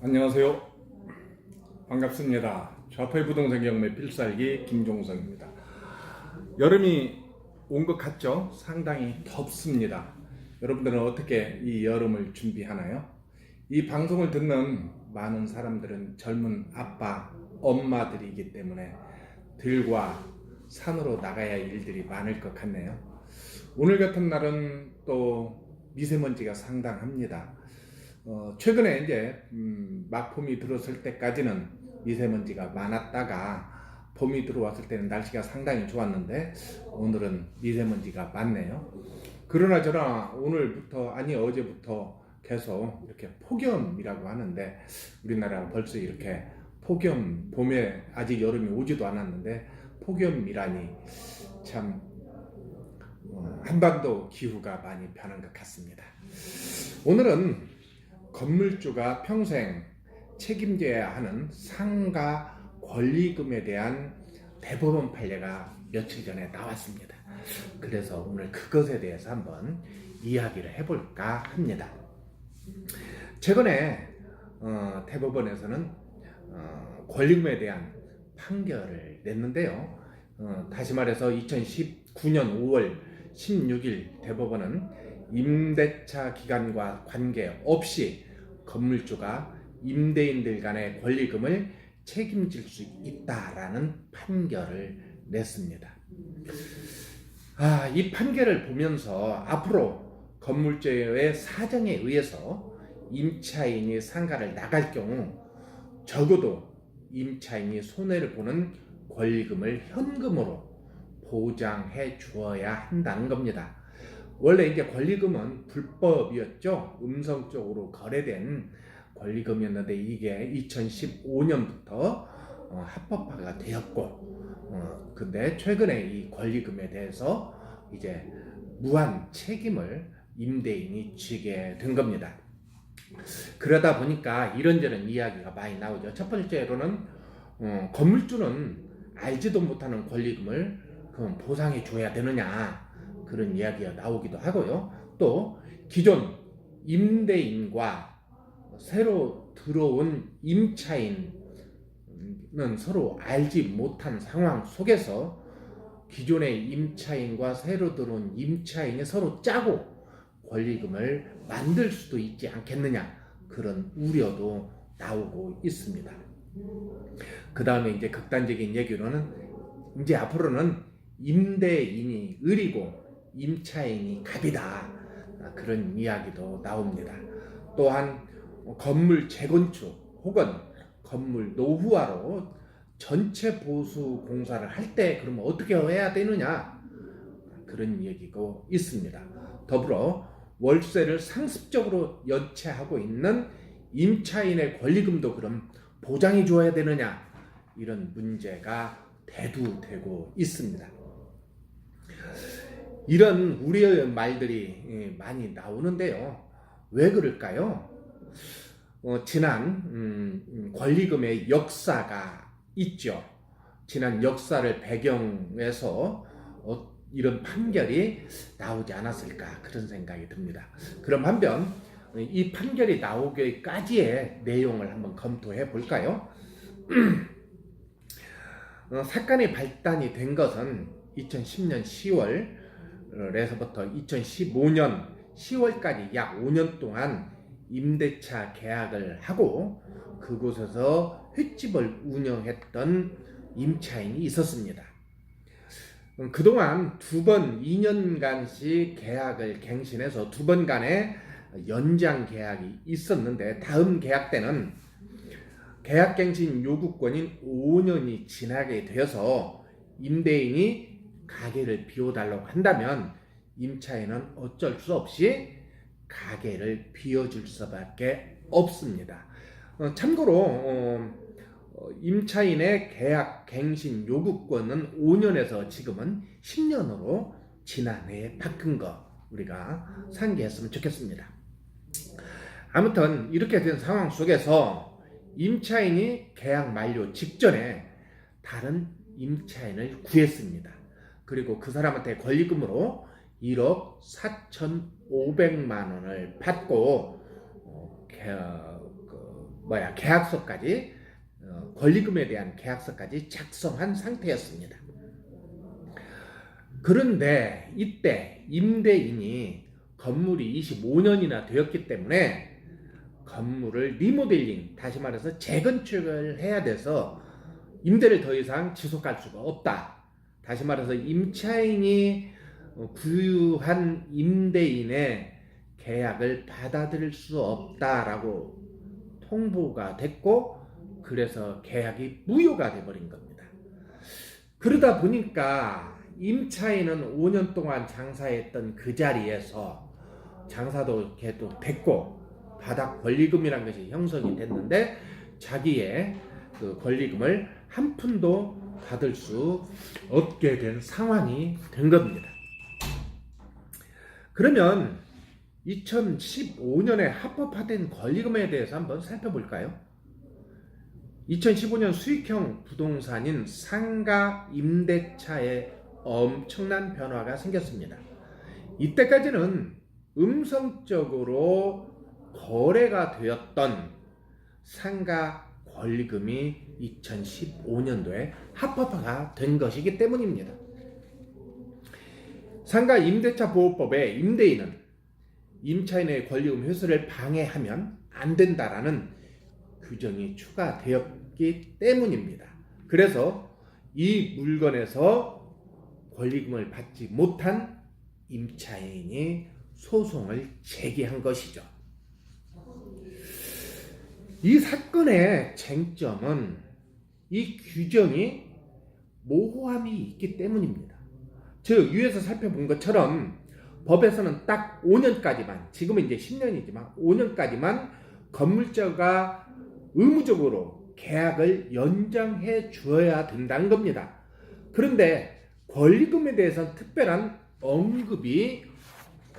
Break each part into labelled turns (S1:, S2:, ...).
S1: 안녕하세요. 반갑습니다. 좌파의 부동산 경매 필살기 김종성입니다. 여름이 온 것 같죠? 상당히 덥습니다. 여러분들은 어떻게 이 여름을 준비하나요? 이 방송을 듣는 많은 사람들은 젊은 아빠, 엄마들이기 때문에 들과 산으로 나가야 할 일들이 많을 것 같네요. 오늘 같은 날은 또 미세먼지가 상당합니다. 최근에 이제 막 봄이 들어설 때까지는 미세먼지가 많았다가 봄이 들어왔을 때는 날씨가 상당히 좋았는데 오늘은 미세먼지가 많네요. 그러나 저나 오늘부터 아니 어제부터 계속 이렇게 폭염이라고 하는데 우리나라 벌써 이렇게 폭염, 봄에 아직 여름이 오지도 않았는데 폭염이라니 참 한반도 기후가 많이 변한 것 같습니다. 오늘은 건물주가 평생 책임져야 하는 상가 권리금에 대한 대법원 판례가 며칠 전에 나왔습니다. 그래서 오늘 그것에 대해서 한번 이야기를 해볼까 합니다. 최근에 대법원에서는 권리금에 대한 판결을 냈는데요. 다시 말해서 2019년 5월 16일 대법원은 임대차 기간과 관계없이 건물주가 임대인들 간의 권리금을 책임질 수 있다라는 판결을 냈습니다. 이 판결을 보면서 앞으로 건물주의 사정에 의해서 임차인이 상가를 나갈 경우 적어도 임차인이 손해를 보는 권리금을 현금으로 보장해 주어야 한다는 겁니다. 원래 이제 권리금은 불법이었죠. 음성적으로 거래된 권리금이었는데 이게 2015년부터 합법화가 되었고, 근데 최근에 이 권리금에 대해서 이제 무한 책임을 임대인이 지게 된 겁니다. 그러다 보니까 이런저런 이야기가 많이 나오죠. 첫 번째로는 건물주는 알지도 못하는 권리금을 그럼 보상해 줘야 되느냐, 그런 이야기가 나오기도 하고요. 또 기존 임대인과 새로 들어온 임차인은 서로 알지 못한 상황 속에서 기존의 임차인과 새로 들어온 임차인이 서로 짜고 권리금을 만들 수도 있지 않겠느냐, 그런 우려도 나오고 있습니다. 그 다음에 이제 극단적인 얘기로는 이제 앞으로는 임대인이 을이고 임차인이 갑이다, 그런 이야기도 나옵니다. 또한 건물 재건축 혹은 건물 노후화로 전체 보수 공사를 할 때 그러면 어떻게 해야 되느냐, 그런 얘기가 있습니다. 더불어 월세를 상습적으로 연체하고 있는 임차인의 권리금도 그럼 보장해 줘야 되느냐, 이런 문제가 대두되고 있습니다. 이런 우려의 말들이 많이 나오는데요. 왜 그럴까요? 지난 권리금의 역사가 있죠. 지난 역사를 배경해서 이런 판결이 나오지 않았을까, 그런 생각이 듭니다. 그럼 한번 이 판결이 나오기까지의 내용을 한번 검토해 볼까요? 사건이 발단이 된 것은 2010년 10월에서부터 2015년 10월까지 약 5년 동안 임대차 계약을 하고 그곳에서 횟집을 운영했던 임차인이 있었습니다. 그동안 두 번 2년간씩 계약을 갱신해서 두 번간의 연장 계약이 있었는데, 다음 계약 때는 계약갱신 요구권인 5년이 지나게 되어서 임대인이 가게를 비워달라고 한다면 임차인은 어쩔 수 없이 가게를 비워줄 수밖에 없습니다. 참고로 임차인의 계약갱신 요구권은 5년에서 지금은 10년으로 지난해에 바뀐 거 우리가 상기했으면 좋겠습니다. 아무튼 이렇게 된 상황 속에서 임차인이 계약 만료 직전에 다른 임차인을 구했습니다. 그리고 그 사람한테 권리금으로 1억 4,500만 원을 받고
S2: 계약서까지 권리금에 대한 계약서까지 작성한 상태였습니다. 그런데 이때 임대인이 건물이 25년이나 되었기 때문에 건물을 리모델링, 다시 말해서 재건축을 해야 돼서 임대를 더 이상 지속할 수가 없다. 다시 말해서 임차인이 구유한 임대인의 계약을 받아들일 수 없다라고 통보가 됐고, 그래서 계약이 무효가 돼버린 겁니다. 그러다 보니까 임차인은 5년 동안 장사했던 그 자리에서 장사도 계속 됐고 바닥 권리금이라는 것이 형성이 됐는데 자기의 그 권리금을 한 푼도 받을 수 없게 된 상황이 된 겁니다. 그러면 2015년에 합법화된 권리금에 대해서 한번 살펴볼까요? 2015년 수익형 부동산인 상가 임대차에 엄청난 변화가 생겼습니다. 이때까지는 음성적으로 거래가 되었던 상가 권리금이 2015년도에 합법화가 된 것이기 때문입니다. 상가 임대차 보호법에 임대인은 임차인의 권리금 회수를 방해하면 안 된다라는 규정이 추가되었기 때문입니다. 그래서 이 물건에서 권리금을 받지 못한 임차인이 소송을 제기한 것이죠. 이 사건의 쟁점은 이 규정이 모호함이 있기 때문입니다. 즉 위에서 살펴본 것처럼 법에서는 딱 5년까지만, 지금은 이제 10년이지만 5년까지만 건물주가 의무적으로 계약을 연장해 주어야 된다는 겁니다. 그런데 권리금에 대해서는 특별한 언급이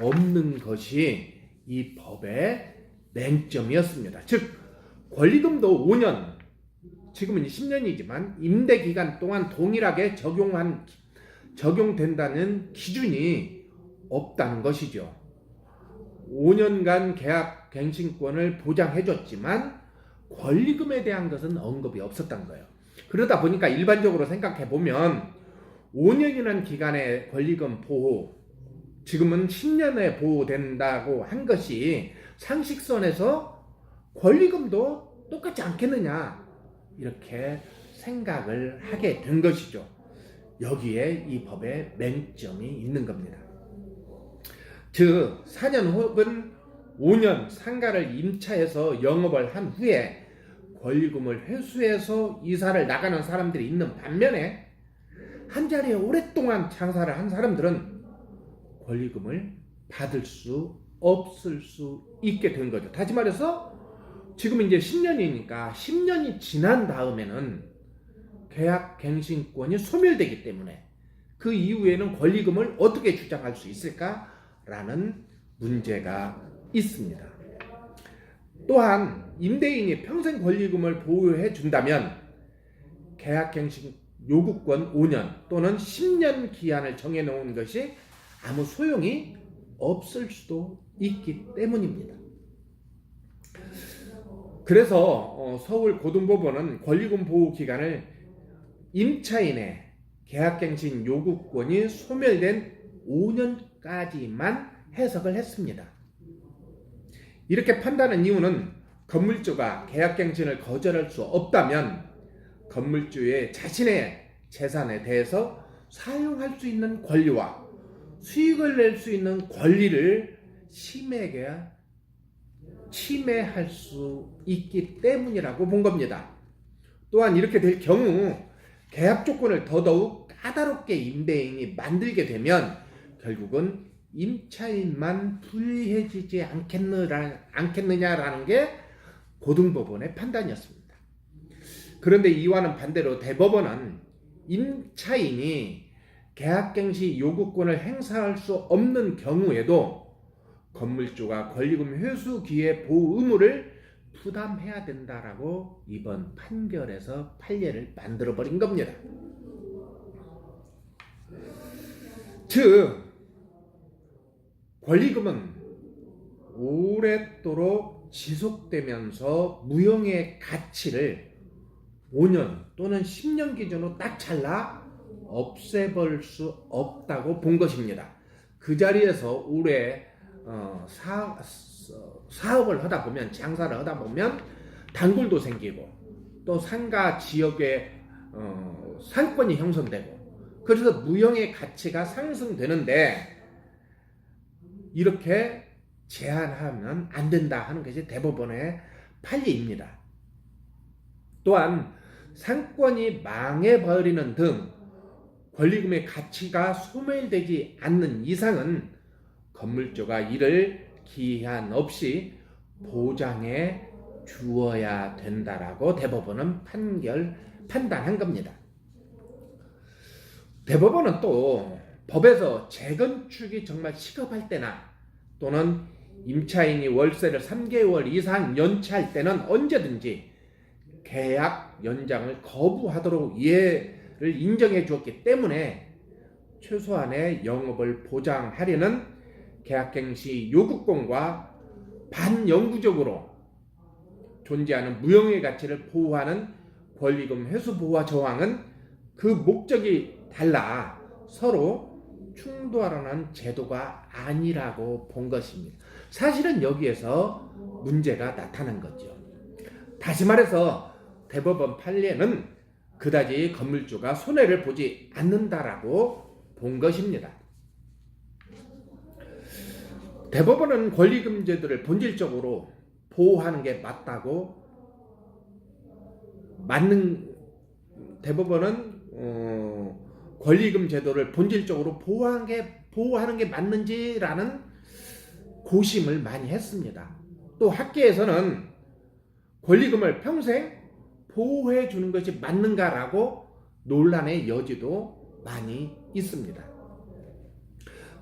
S2: 없는 것이 이 법의 맹점이었습니다. 즉 권리금도 5년, 지금은 10년이지만 임대기간 동안 동일하게 적용된다는 기준이 없다는 것이죠. 5년간 계약 갱신권을 보장해줬지만 권리금에 대한 것은 언급이 없었던 거예요. 그러다 보니까 일반적으로 생각해보면 5년이라는 기간의 권리금 보호, 지금은 10년에 보호된다고 한 것이 상식선에서 권리금도 똑같지 않겠느냐, 이렇게 생각을 하게 된 것이죠. 여기에 이 법에 맹점이 있는 겁니다. 즉 4년 혹은 5년 상가를 임차해서 영업을 한 후에 권리금을 회수해서 이사를 나가는 사람들이 있는 반면에 한 자리에 오랫동안 장사를 한 사람들은 권리금을 받을 수 없을 수 있게 된 거죠. 다시 말해서 지금 이제 10년이니까 10년이 지난 다음에는 계약 갱신권이 소멸되기 때문에 그 이후에는 권리금을 어떻게 주장할 수 있을까라는 문제가 있습니다. 또한 임대인이 평생 권리금을 보유해 준다면 계약갱신 요구권 5년 또는 10년 기한을 정해놓은 것이 아무 소용이 없을 수도 있기 때문입니다. 그래서 서울고등법원은 권리금 보호 기간을 임차인의 계약갱신 요구권이 소멸된 5년까지만 해석을 했습니다. 이렇게 판단한 이유는 건물주가 계약갱신을 거절할 수 없다면 건물주의 자신의 재산에 대해서 사용할 수 있는 권리와 수익을 낼 수 있는 권리를 침해할 수 있기 때문이라고 본 겁니다. 또한 이렇게 될 경우 계약 조건을 더더욱 까다롭게 임대인이 만들게 되면 결국은 임차인만 불리해지지 않겠느냐라는 게 고등법원의 판단이었습니다. 그런데 이와는 반대로 대법원은 임차인이 계약갱신 요구권을 행사할 수 없는 경우에도 건물주가 권리금 회수 기회 보호 의무를 부담해야 된다라고 이번 판결에서 판례를 만들어버린 겁니다. 즉 권리금은 오랫도록 지속되면서 무형의 가치를 5년 또는 10년 기준으로 딱 잘라 없애버릴 수 없다고 본 것입니다. 그 자리에서 올해 사업을 하다 보면, 장사를 하다 보면 단골도 생기고 또 상가 지역에 상권이 형성되고, 그래서 무형의 가치가 상승되는데 이렇게 제한하면 안 된다 하는 것이 대법원의 판례입니다. 또한 상권이 망해버리는 등 권리금의 가치가 소멸되지 않는 이상은 건물주가 이를 기한 없이 보장해 주어야 된다라고 대법원은 판단한 겁니다. 대법원은 또 법에서 재건축이 정말 시급할 때나 또는 임차인이 월세를 3개월 이상 연체할 때는 언제든지 계약 연장을 거부하도록 이해를 인정해 주었기 때문에 최소한의 영업을 보장하려는 계약갱시 요구권과 반영구적으로 존재하는 무형의 가치를 보호하는 권리금 회수 보호 조항은 그 목적이 달라 서로 충돌하는 제도가 아니라고 본 것입니다. 사실은 여기에서 문제가 나타난 거죠. 다시 말해서 대법원 판례는 그다지 건물주가 손해를 보지 않는다라고 본 것입니다. 대법원은 권리금 제도를 본질적으로 보호하는 게 대법원은 권리금 제도를 본질적으로 보호하는 게 맞는지라는 고심을 많이 했습니다. 또 학계에서는 권리금을 평생 보호해 주는 것이 맞는가라고 논란의 여지도 많이 있습니다.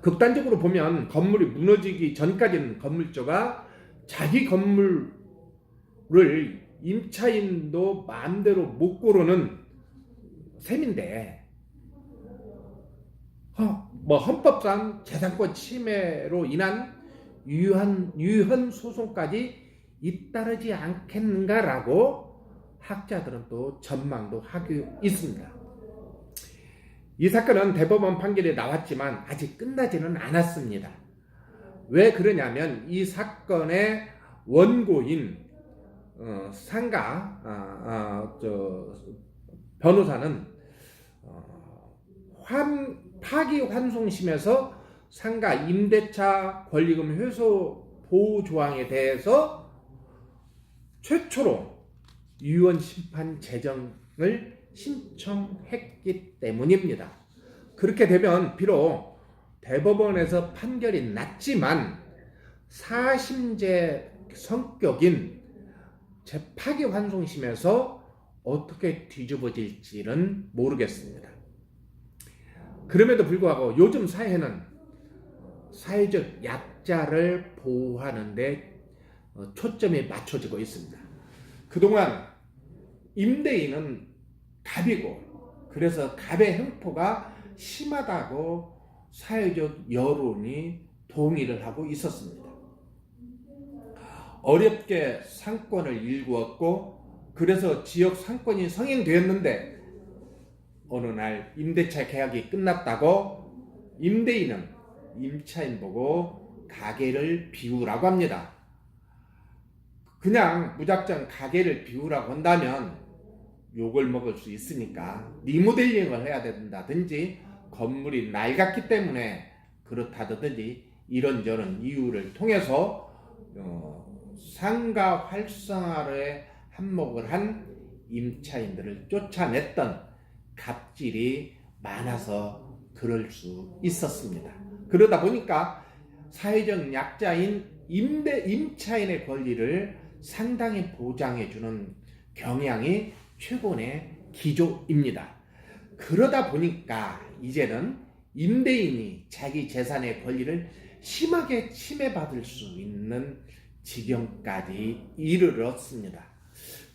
S2: 극단적으로 보면 건물이 무너지기 전까지는 건물주가 자기 건물을 임차인도 마음대로 못 고르는 셈인데, 헌법상 재산권 침해로 인한 유한 소송까지 잇따르지 않겠는가라고 학자들은 또 전망도 하고 있습니다. 이 사건은 대법원 판결이 나왔지만 아직 끝나지는 않았습니다. 왜 그러냐면 이 사건의 원고인 변호사는 파기환송심에서 상가 임대차 권리금 회수 보호 조항에 대해서 최초로 유언 심판 제정을 신청했기 때문입니다. 그렇게 되면 비록 대법원에서 판결이 났지만 사심제 성격인 파기환송심에서 어떻게 뒤집어질지는 모르겠습니다. 그럼에도 불구하고 요즘 사회는 사회적 약자를 보호하는 데 초점이 맞춰지고 있습니다. 그동안 임대인은 갑이고, 그래서 갑의 횡포가 심하다고 사회적 여론이 동의를 하고 있었습니다. 어렵게 상권을 일구었고, 그래서 지역 상권이 성행되었는데 어느 날 임대차 계약이 끝났다고 임대인은 임차인 보고 가게를 비우라고 합니다. 그냥 무작정 가게를 비우라고 한다면 욕을 먹을 수 있으니까 리모델링을 해야 된다든지 건물이 낡았기 때문에 그렇다든지 이런저런 이유를 통해서 상가 활성화에 한몫을 한 임차인들을 쫓아냈던 갑질이 많아서 그럴 수 있었습니다. 그러다 보니까 사회적 약자인 임차인의 권리를 상당히 보장해주는 경향이 최근의 기조입니다. 그러다 보니까 이제는 임대인이 자기 재산의 권리를 심하게 침해받을 수 있는 지경까지 이르렀습니다.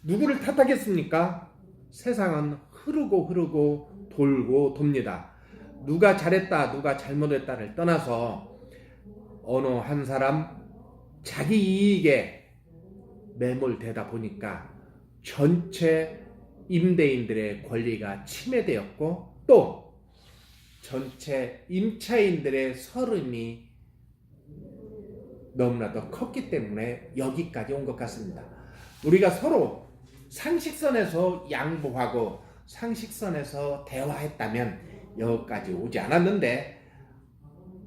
S2: 누구를 탓하겠습니까? 세상은 흐르고 돌고 돕니다. 누가 잘했다 누가 잘못했다를 떠나서 어느 한 사람 자기 이익에 매몰되다 보니까 전체 임대인들의 권리가 침해되었고 또 전체 임차인들의 서름이 너무나도 컸기 때문에 여기까지 온 것 같습니다. 우리가 서로 상식선에서 양보하고 상식선에서 대화했다면 여기까지 오지 않았는데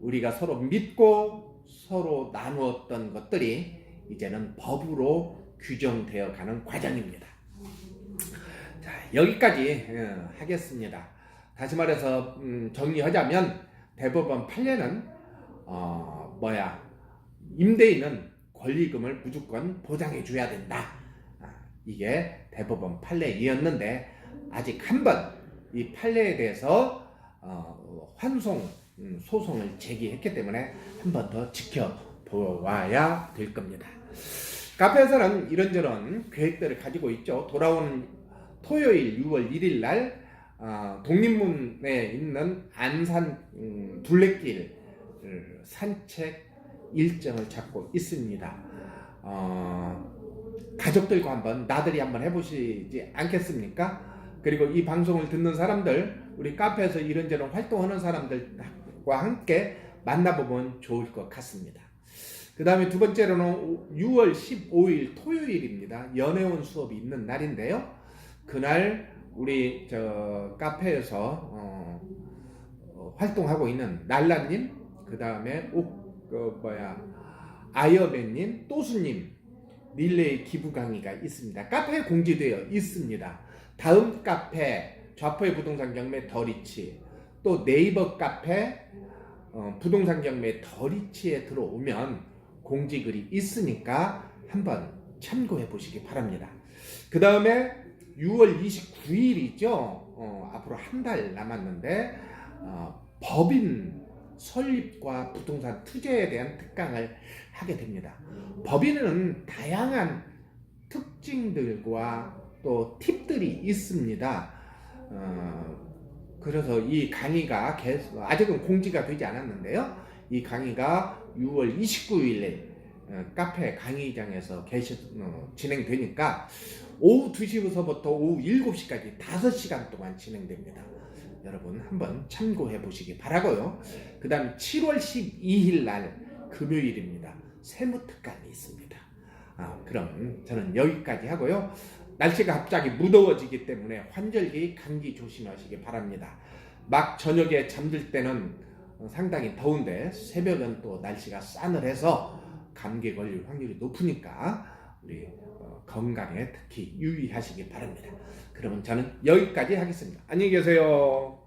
S2: 우리가 서로 믿고 서로 나누었던 것들이 이제는 법으로 규정되어 가는 과정입니다. 자, 여기까지 하겠습니다. 다시 말해서 정리하자면 대법원 판례는 임대인은 권리금을 무조건 보장해 줘야 된다. 이게 대법원 판례이었는데 아직 한 번 이 판례에 대해서 환송 소송을 제기했기 때문에 한 번 더 지켜보아야 될 겁니다. 카페에서는 이런저런 계획들을 가지고 있죠. 돌아오는 토요일 6월 1일 날 독립문에 있는 안산 둘레길 산책 일정을 잡고 있습니다. 가족들과 한번 나들이 한번 해보시지 않겠습니까? 그리고 이 방송을 듣는 사람들, 우리 카페에서 이런저런 활동하는 사람들과 함께 만나보면 좋을 것 같습니다. 그 다음에 두 번째로는 6월 15일 토요일입니다. 연애원 수업이 있는 날인데요. 그날 우리 카페에서 활동하고 있는 날라님, 그 다음에 아여맨님, 또수님 릴레이 기부 강의가 있습니다. 카페에 공지되어 있습니다. 다음 카페 좌포의 부동산 경매 더리치, 또 네이버 카페 부동산 경매 더리치에 들어오면 공지글이 있으니까 한번 참고해 보시기 바랍니다. 그 다음에 6월 29일이죠. 앞으로 한 달 남았는데 법인 설립과 부동산 투자에 대한 특강을 하게 됩니다. 법인은 다양한 특징들과 또 팁들이 있습니다. 그래서 이 강의가 아직은 공지가 되지 않았는데요. 이 강의가 6월 29일에 카페 강의장에서 진행되니까 오후 2시부터 오후 7시까지 5시간 동안 진행됩니다. 여러분 한번 참고해 보시기 바라고요. 그 다음 7월 12일 날 금요일입니다. 세무특강이 있습니다. 그럼 저는 여기까지 하고요. 날씨가 갑자기 무더워지기 때문에 환절기 감기 조심하시기 바랍니다. 막 저녁에 잠들 때는 상당히 더운데 새벽은 또 날씨가 싸늘해서 감기 걸릴 확률이 높으니까 우리 건강에 특히 유의하시기 바랍니다. 그러면 저는 여기까지 하겠습니다. 안녕히 계세요.